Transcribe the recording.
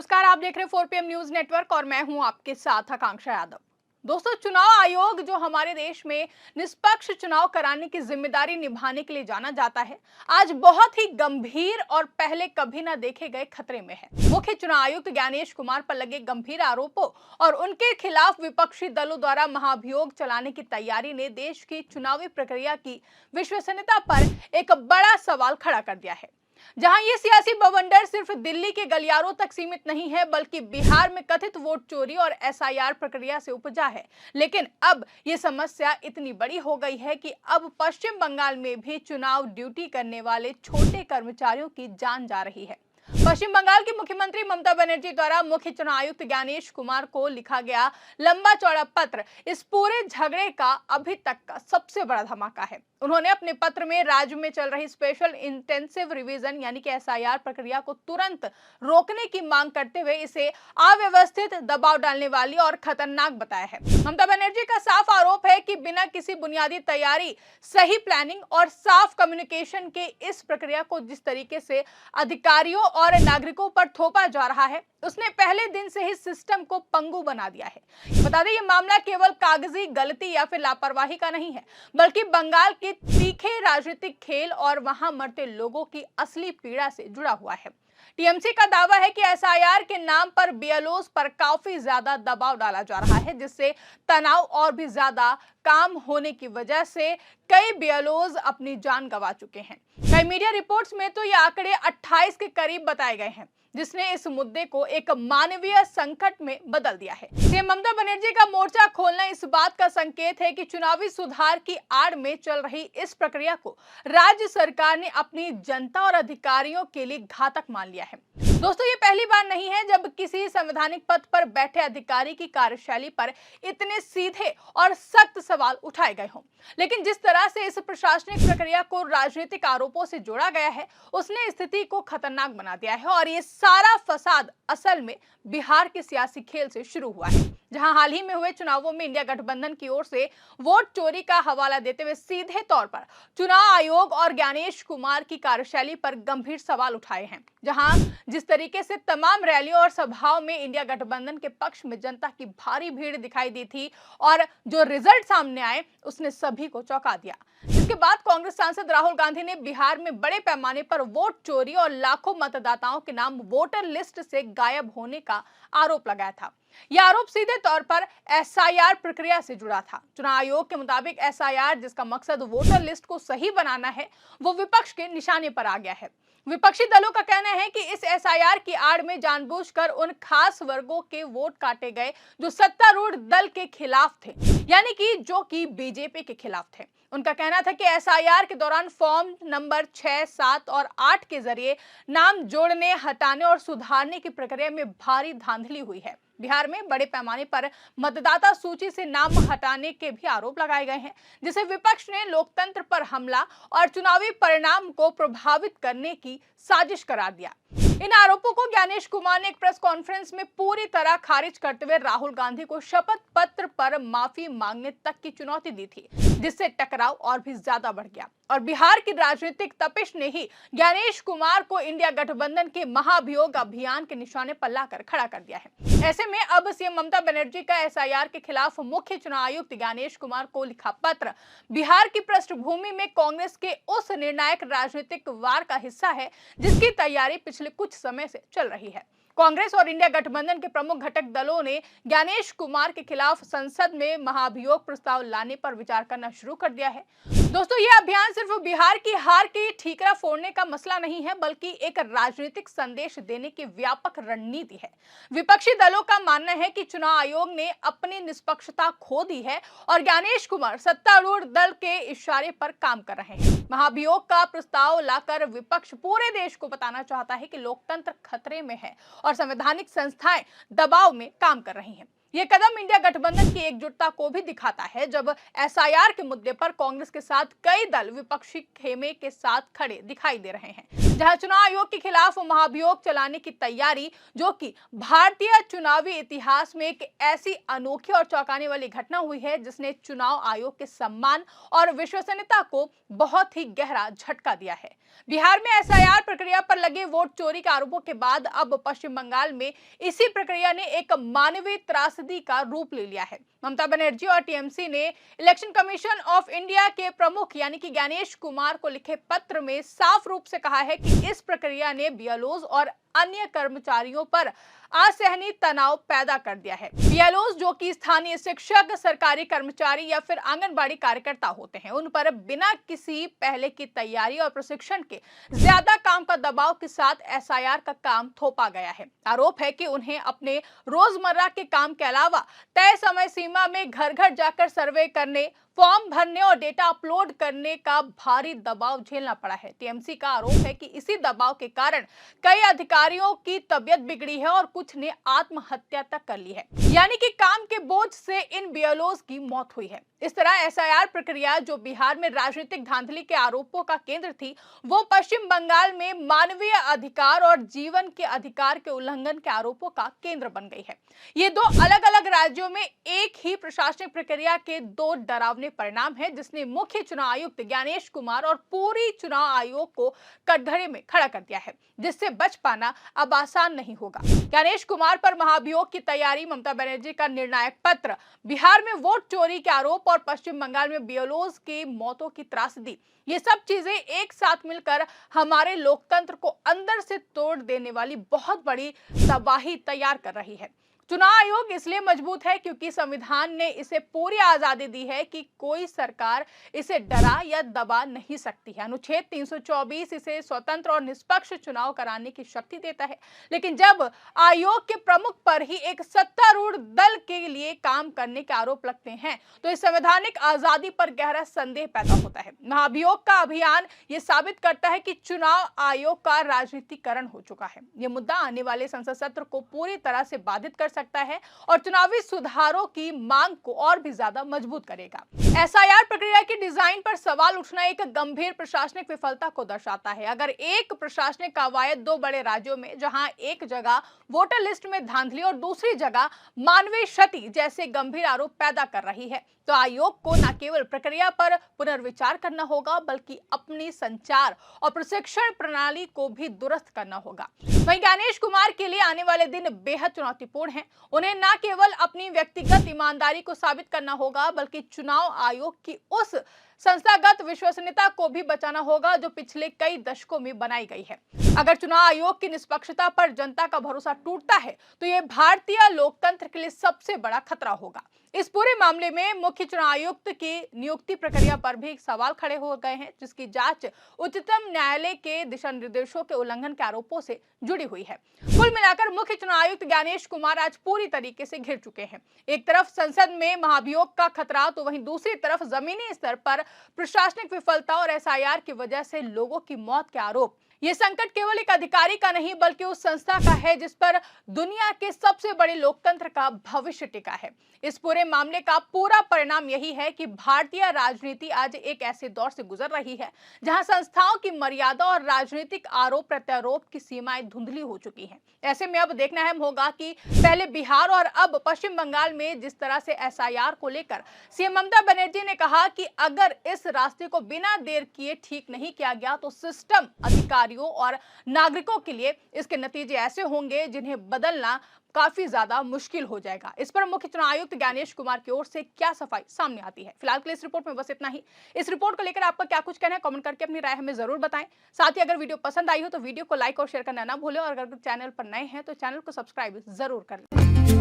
नमस्कार, आप देख रहे हैं 4PM न्यूज नेटवर्क और मैं हूं आपके साथ आकांक्षा यादव। दोस्तों, चुनाव आयोग जो हमारे देश में निष्पक्ष चुनाव कराने की जिम्मेदारी निभाने के लिए जाना जाता है, आज बहुत ही गंभीर और पहले कभी न देखे गए खतरे में है। मुख्य चुनाव आयुक्त ज्ञानेश कुमार पर लगे गंभीर आरोपों और उनके खिलाफ विपक्षी दलों द्वारा महाभियोग चलाने की तैयारी ने देश की चुनावी प्रक्रिया की विश्वसनीयता पर एक बड़ा सवाल खड़ा कर दिया है। जहां ये सियासी बवंडर सिर्फ दिल्ली के गलियारों तक सीमित नहीं है, बल्कि बिहार में कथित वोट चोरी और एसआईआर प्रक्रिया से उपजा है। लेकिन अब ये समस्या इतनी बड़ी हो गई है कि अब पश्चिम बंगाल में भी चुनाव ड्यूटी करने वाले छोटे कर्मचारियों की जान जा रही है। पश्चिम बंगाल की मुख्यमंत्री ममता बनर्जी द्वारा मुख्य चुनाव आयुक्त ज्ञानेश कुमार को लिखा गया लंबा चौड़ा पत्र इस पूरे झगड़े का अभी तक का सबसे बड़ा धमाका है। उन्होंने अपने पत्र में राज्य में चल रही स्पेशल इंटेंसिव रिवीजन यानी कि एसआईआर प्रक्रिया को तुरंत रोकने की मांग करते हुए इसे अव्यवस्थित, दबाव डालने वाली और खतरनाक बताया है। ममता बनर्जी का साफ आरोप है कि बिना किसी बुनियादी तैयारी, सही प्लानिंग और साफ कम्युनिकेशन के इस प्रक्रिया को जिस तरीके से अधिकारियों और नागरिकों पर थोपा जा रहा है, उसने पहले दिन से ही सिस्टम को पंगु बना दिया है। बता दें, ये मामला केवल कागजी गलती या फिर लापरवाही का नहीं है, बल्कि बंगाल के तीखे राजनीतिक खेल और वहां मरते लोगों की असली पीड़ा से जुड़ा हुआ है। टीएमसी का दावा है कि एसआईआर के नाम पर बीएलओस पर काफी ज्यादा दबाव डाला जा रहा है, जिससे तनाव और भी ज्यादा काम होने की वजह से कई बीएलओस अपनी जान गंवा चुके हैं। कई मीडिया रिपोर्ट्स में तो ये आंकड़े 28 के करीब बताए गए हैं, जिसने इस मुद्दे को एक मानवीय संकट में बदल दिया है। सीएम ममता बनर्जी का मोर्चा खोलना इस बात का संकेत है कि चुनावी सुधार की आड़ में चल रही इस प्रक्रिया को राज्य सरकार ने अपनी जनता और अधिकारियों के लिए घातक मान लिया है। दोस्तों, ये पहली बार नहीं है जब किसी संवैधानिक पद पर बैठे अधिकारी की कार्यशैली पर इतने सीधे और सख्त सवाल उठाए गए हों। लेकिन जिस तरह से इस प्रशासनिक प्रक्रिया को राजनीतिक आरोपों से जोड़ा गया है, उसने स्थिति को खतरनाक बना दिया है। और ये सारा फसाद असल में बिहार के सियासी खेल से शुरू हुआ है, जहां हाल ही में हुए चुनावों में इंडिया गठबंधन की ओर से वोट चोरी का हवाला देते हुए सीधे तौर पर चुनाव आयोग और ज्ञानेश कुमार की कार्यशैली पर गंभीर सवाल उठाए हैं। जहां जिस तरीके से तमाम रैलियों और सभाओं में इंडिया गठबंधन के पक्ष में जनता की भारी भीड़ दिखाई दी थी और जो रिजल्ट सामने आए उसने सभी को चौंका दिया। इसके बाद कांग्रेस सांसद राहुल गांधी ने बिहार में बड़े पैमाने पर वोट चोरी और लाखों मतदाताओं के नाम वोटर लिस्ट से गायब होने का आरोप लगाया था। यह आरोप सीधे तौर पर एसआईआर प्रक्रिया से जुड़ा था। चुनाव आयोग के मुताबिक एसआईआर, जिसका मकसद वोटर लिस्ट को सही बनाना है, वो विपक्ष के निशाने पर आ गया है। विपक्षी दलों का कहना है कि इस एसआईआर की आड़ में जानबूझकर उन खास वर्गों के वोट काटे गए जो सत्तारूढ़ दल के खिलाफ थे, यानी कि जो कि बीजेपी के खिलाफ थे। उनका कहना था कि एसआईआर के दौरान फॉर्म नंबर 6, 7 और 8 के जरिए नाम जोड़ने, हटाने और सुधारने की प्रक्रिया में भारी धांधली हुई है। बिहार में बड़े पैमाने पर मतदाता सूची से नाम हटाने के भी आरोप लगाए गए हैं, जिसे विपक्ष ने लोकतंत्र पर हमला और चुनावी परिणाम को प्रभावित करने की साजिश करार दिया। इन आरोपों को ज्ञानेश कुमार ने एक प्रेस कॉन्फ्रेंस में पूरी तरह खारिज करते हुए राहुल गांधी को शपथ पत्र पर माफी मांगने तक की चुनौती दी थी, जिससे टकराव और भी ज्यादा बढ़ गया। और बिहार की राजनीतिक तपिश ने ही ज्ञानेश कुमार को इंडिया गठबंधन के महाभियोग अभियान के निशाने पर लाकर खड़ा कर दिया है। ऐसे में अब सीएम ममता बनर्जी का एसआईआर के खिलाफ मुख्य चुनाव आयुक्त ज्ञानेश कुमार को लिखा पत्र बिहार की पृष्ठभूमि में कांग्रेस के उस निर्णायक राजनीतिक वार का हिस्सा है, जिसकी तैयारी पिछले कुछ समय से चल रही है। कांग्रेस और इंडिया गठबंधन के प्रमुख घटक दलों ने ज्ञानेश कुमार के खिलाफ संसद में महाभियोग प्रस्ताव लाने पर विचार करना शुरू कर दिया है। दोस्तों, यह अभियान सिर्फ बिहार की हार की ठीकरा फोड़ने का मसला नहीं है, बल्कि एक राजनीतिक संदेश देने की व्यापक रणनीति है। विपक्षी दलों का मानना है कि चुनाव आयोग ने अपनी निष्पक्षता खो दी है और ज्ञानेश कुमार सत्तारूढ़ दल के इशारे पर काम कर रहे हैं। महाभियोग का प्रस्ताव लाकर विपक्ष पूरे देश को बताना चाहता है कि लोकतंत्र खतरे में है और संवैधानिक संस्थाएं दबाव में काम कर रही हैं। ये कदम इंडिया गठबंधन की एकजुटता को भी दिखाता है, जब एसआईआर के मुद्दे पर कांग्रेस के साथ कई दल विपक्षी खेमे के साथ खड़े दिखाई दे रहे हैं। जहां चुनाव आयोग के खिलाफ महाभियोग चलाने की तैयारी, जो कि भारतीय चुनावी इतिहास में एक ऐसी अनोखी और चौंकाने वाली घटना हुई है, जिसने चुनाव आयोग के सम्मान और विश्वसनीयता को बहुत ही गहरा झटका दिया है। बिहार में एसआईआर प्रक्रिया पर लगे वोट चोरी के आरोपों के बाद अब पश्चिम बंगाल में इसी प्रक्रिया ने एक मानवीय त्रासदी का रूप ले लिया है। ममता बनर्जी और टीएमसी ने इलेक्शन कमीशन ऑफ इंडिया के प्रमुख यानी कि ज्ञानेश कुमार को लिखे पत्र में साफ रूप से कहा है कि इस प्रक्रिया ने बीएलओज और अन्य कर्मचारियों पर असहनीय तनाव पैदा कर दिया है। बीएलओज जो कि स्थानीय शिक्षक, सरकारी कर्मचारी या फिर आंगनबाड़ी कार्यकर्ता होते हैं, उन पर बिना किसी पहले की तैयारी और प्रशिक्षण के ज्यादा काम का दबाव के साथ एसआईआर का काम थोपा गया है। आरोप है कि उन्हें अपने रोजमर्रा के काम के अलावा तय समय सीमा में घर घर जाकर सर्वे करने, फॉर्म भरने और डेटा अपलोड करने का भारी दबाव झेलना पड़ा है। टीएमसी का आरोप है कि इसी दबाव के कारण कई अधिकारियों की तबीयत बिगड़ी है और कुछ ने आत्महत्या तक कर ली है, यानी कि काम के बोझ से इन बीएलओज की मौत हुई है। इस तरह एसआईआर प्रक्रिया जो बिहार में राजनीतिक धांधली के आरोपों का केंद्र थी, वो पश्चिम बंगाल में मानवीय अधिकार और जीवन के अधिकार के उल्लंघन के आरोपों का केंद्र बन गई है। ये दो अलग अलग राज्यों में एक ही प्रशासनिक प्रक्रिया के दो डरावने परिणाम है, जिसने मुख्य चुनाव आयुक्त ज्ञानेश कुमार और पूरी चुनाव आयोग को कटघरे में खड़ा कर दिया है, जिससे बच पाना अब आसान नहीं होगा। ज्ञानेश कुमार पर महाभियोग की तैयारी, ममता बनर्जी का निर्णायक पत्र, बिहार में वोट चोरी के आरोप और पश्चिम बंगाल में बीएलओज की मौतों की त्रासदी, ये सब चीजें एक साथ मिलकर हमारे लोकतंत्र को अंदर से तोड़ देने वाली बहुत बड़ी तबाही तैयार कर रही है। चुनाव आयोग इसलिए मजबूत है क्योंकि संविधान ने इसे पूरी आजादी दी है कि कोई सरकार इसे डरा या दबा नहीं सकती है। अनुच्छेद 324 इसे स्वतंत्र और निष्पक्ष चुनाव कराने की शक्ति देता है, लेकिन जब आयोग के प्रमुख पर ही एक सत्तारूढ़ दल के लिए काम करने के आरोप लगते हैं तो इस संवैधानिक आजादी पर गहरा संदेह पैदा होता है। महाभियोग का अभियान ये साबित करता है कि चुनाव आयोग का राजनीतिकरण हो चुका है। ये मुद्दा आने वाले संसद सत्र को पूरी तरह से बाधित कर सकता है और चुनावी सुधारों की मांग को और भी ज्यादा मजबूत करेगा। एसआईआर प्रक्रिया की डिजाइन पर सवाल उठना एक गंभीर प्रशासनिक विफलता को दर्शाता है। अगर एक प्रशासनिक कवायद दो बड़े राज्यों में, जहां एक जगह वोटर लिस्ट में धांधली और दूसरी जगह मानवीय क्षति जैसे गंभीर आरोप पैदा कर रही है, तो आयोग को न केवल प्रक्रिया पर पुनर्विचार करना होगा बल्कि अपनी संचार और प्रशिक्षण प्रणाली को भी दुरुस्त करना होगा। वहीं ज्ञानेश कुमार के लिए आने वाले दिन बेहद चुनौतीपूर्ण हैं। उन्हें न केवल अपनी व्यक्तिगत ईमानदारी को साबित करना होगा बल्कि चुनाव आयोग की उस संस्थागत विश्वसनीयता को भी बचाना होगा जो पिछले कई दशकों में बनाई गई है। अगर चुनाव आयोग की निष्पक्षता पर जनता का भरोसा टूटता है तो यह भारतीय लोकतंत्र के लिए सबसे बड़ा खतरा होगा। इस पूरे मामले में मुख्य चुनाव आयुक्त की नियुक्ति प्रक्रिया पर भी सवाल खड़े हो गए हैं, जिसकी जांच उच्चतम न्यायालय के दिशा निर्देशों के उल्लंघन के आरोपों से जुड़ी हुई है। कुल मिलाकर मुख्य चुनाव आयुक्त ज्ञानेश कुमार आज पूरी तरीके से घिर चुके हैं। एक तरफ संसद में महाभियोग का खतरा, तो वहीं दूसरी तरफ जमीनी स्तर पर प्रशासनिक विफलता और एसआईआर की वजह से लोगों की मौत के आरोप। ये संकट केवल एक अधिकारी का नहीं बल्कि उस संस्था का है जिस पर दुनिया के सबसे बड़े लोकतंत्र का भविष्य टिका है। इस पूरे मामले का पूरा परिणाम यही है कि भारतीय राजनीति आज एक ऐसे दौर से गुजर रही है जहां संस्थाओं की मर्यादा और राजनीतिक आरोप प्रत्यारोप की सीमाएं धुंधली हो चुकी हैं। ऐसे में अब देखना अहम होगा कि पहले बिहार और अब पश्चिम बंगाल में जिस तरह से एसआईआर को लेकर सीएम ममता बनर्जी ने कहा कि अगर इस रास्ते को बिना देर किए ठीक नहीं किया गया तो सिस्टम, अधिकारियों और नागरिकों के लिए इसके नतीजे ऐसे होंगे जिन्हें बदलना काफी ज्यादा मुश्किल हो जाएगा। इस पर मुख्य चुनाव आयुक्त ज्ञानेश कुमार की ओर से क्या सफाई सामने आती है? फिलहाल के लिए इस रिपोर्ट में बस इतना ही। इस रिपोर्ट को लेकर आपका क्या कुछ कहना है, कमेंट करके अपनी राय हमें जरूर बताएं। साथ ही अगर वीडियो पसंद आई हो तो वीडियो को लाइक और शेयर करना ना भूलें और अगर चैनल पर नए हैं तो चैनल को सब्सक्राइब जरूर कर लें।